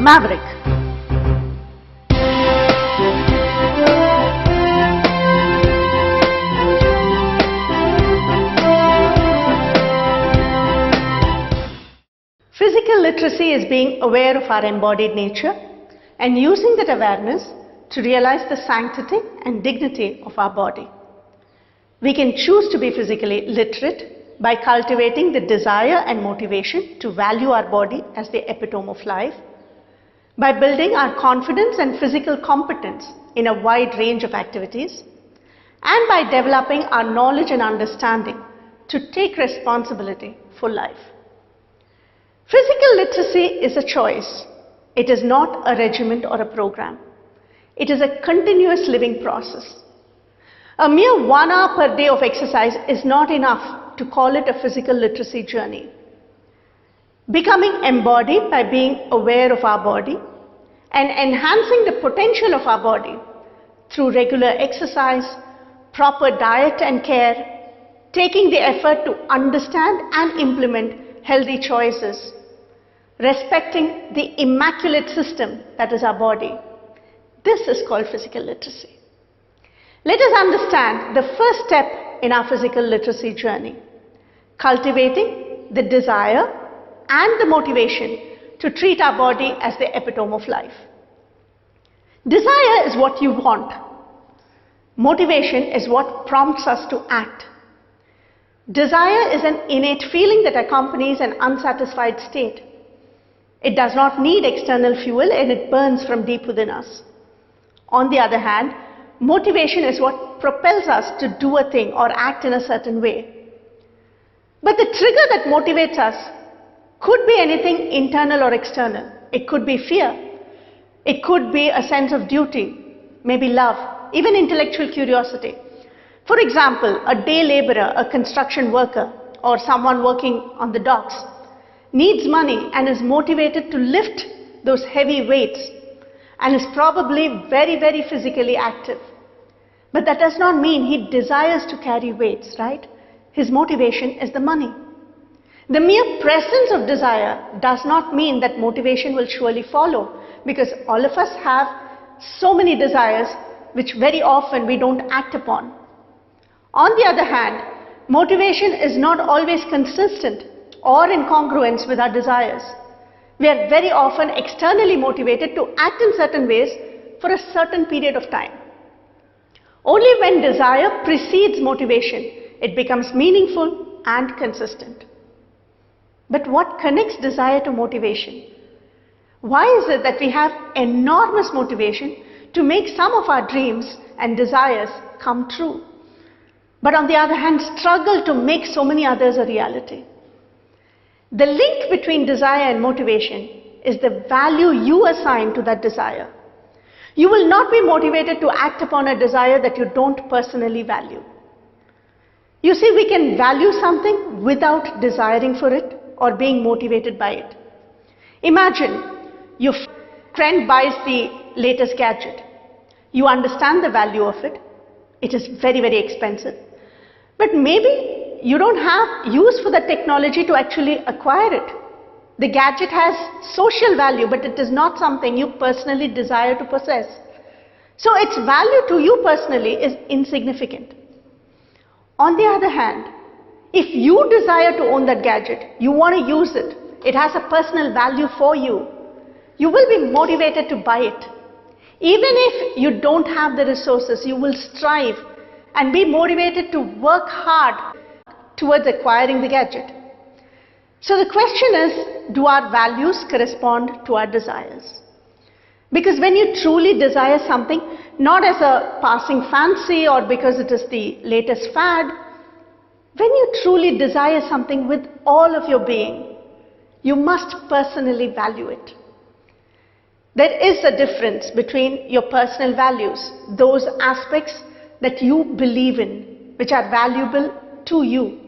Maverick. Physical literacy is being aware of our embodied nature and using that awareness to realize the sanctity and dignity of our body. We can choose to be physically literate by cultivating the desire and motivation to value our body as the epitome of life, by building our confidence and physical competence in a wide range of activities, and by developing our knowledge and understanding to take responsibility for life. Physical literacy is a choice. It is not a regimen or a program. It is a continuous living process. A mere 1 hour per day of exercise is not enough to call it a physical literacy journey. Becoming embodied by being aware of our body and enhancing the potential of our body through regular exercise, proper diet and care, taking the effort to understand and implement healthy choices, respecting the immaculate system that is our body. This is called physical literacy. Let us understand the first step in our physical literacy journey, cultivating the desire and the motivation to treat our body as the epitome of life. Desire is what you want. Motivation is what prompts us to act. Desire is an innate feeling that accompanies an unsatisfied state. It does not need external fuel and it burns from deep within us. On the other hand, motivation is what propels us to do a thing or act in a certain way. But the trigger that motivates us could be anything internal or external. It could be fear. It could be a sense of duty, maybe love, even intellectual curiosity. For example, a day laborer, a construction worker, or someone working on the docks needs money and is motivated to lift those heavy weights and is probably very, very physically active. But that does not mean he desires to carry weights, right? His motivation is the money. The mere presence of desire does not mean that motivation will surely follow, because all of us have so many desires which very often we don't act upon. On the other hand, motivation is not always consistent or in congruence with our desires. We are very often externally motivated to act in certain ways for a certain period of time. Only when desire precedes motivation, it becomes meaningful and consistent. But what connects desire to motivation? Why is it that we have enormous motivation to make some of our dreams and desires come true, but on the other hand struggle to make so many others a reality? The link between desire and motivation is the value you assign to that desire. You will not be motivated to act upon a desire that you don't personally value. You see, we can value something without desiring for it or being motivated by it. Imagine your friend buys the latest gadget. You understand the value of it. It is very, very expensive. But maybe you don't have use for the technology to actually acquire it. The gadget has social value, but it is not something you personally desire to possess. So its value to you personally is insignificant. On the other hand, if you desire to own that gadget, you want to use it, it has a personal value for you, you will be motivated to buy it. Even if you don't have the resources, you will strive and be motivated to work hard towards acquiring the gadget. So the question is, do our values correspond to our desires? Because when you truly desire something, not as a passing fancy or because it is the latest fad, when you truly desire something with all of your being, you must personally value it. There is a difference between your personal values, those aspects that you believe in, which are valuable to you,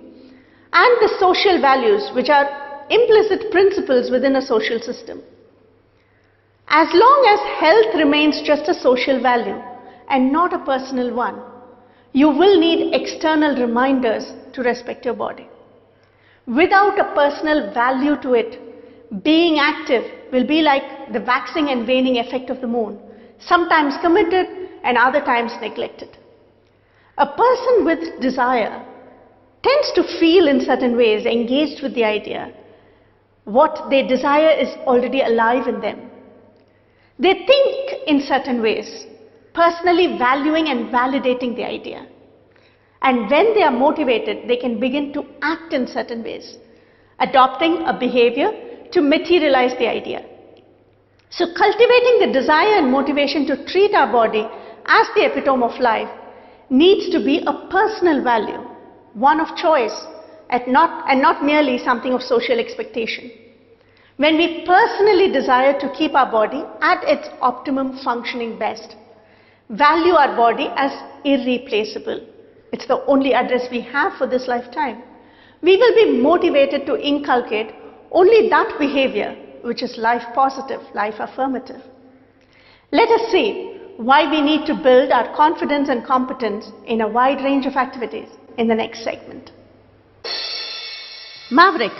and the social values, which are implicit principles within a social system. As long as health remains just a social value and not a personal one, you will need external reminders to respect your body. Without a personal value to it, Being active will be like the waxing and waning effect of the moon, sometimes committed and other times neglected. A person with desire tends to feel in certain ways engaged with the idea. What they desire is already alive in them. They think in certain ways, personally valuing and validating the idea. And when they are motivated, they can begin to act in certain ways, adopting a behavior to materialize the idea. So cultivating the desire and motivation to treat our body as the epitome of life needs to be a personal value, one of choice, and not merely something of social expectation. When we personally desire to keep our body at its optimum functioning best, value our body as irreplaceable, it's the only address we have for this lifetime, we will be motivated to inculcate only that behavior which is life positive, life affirmative. Let us see why we need to build our confidence and competence in a wide range of activities in the next segment. Maverick.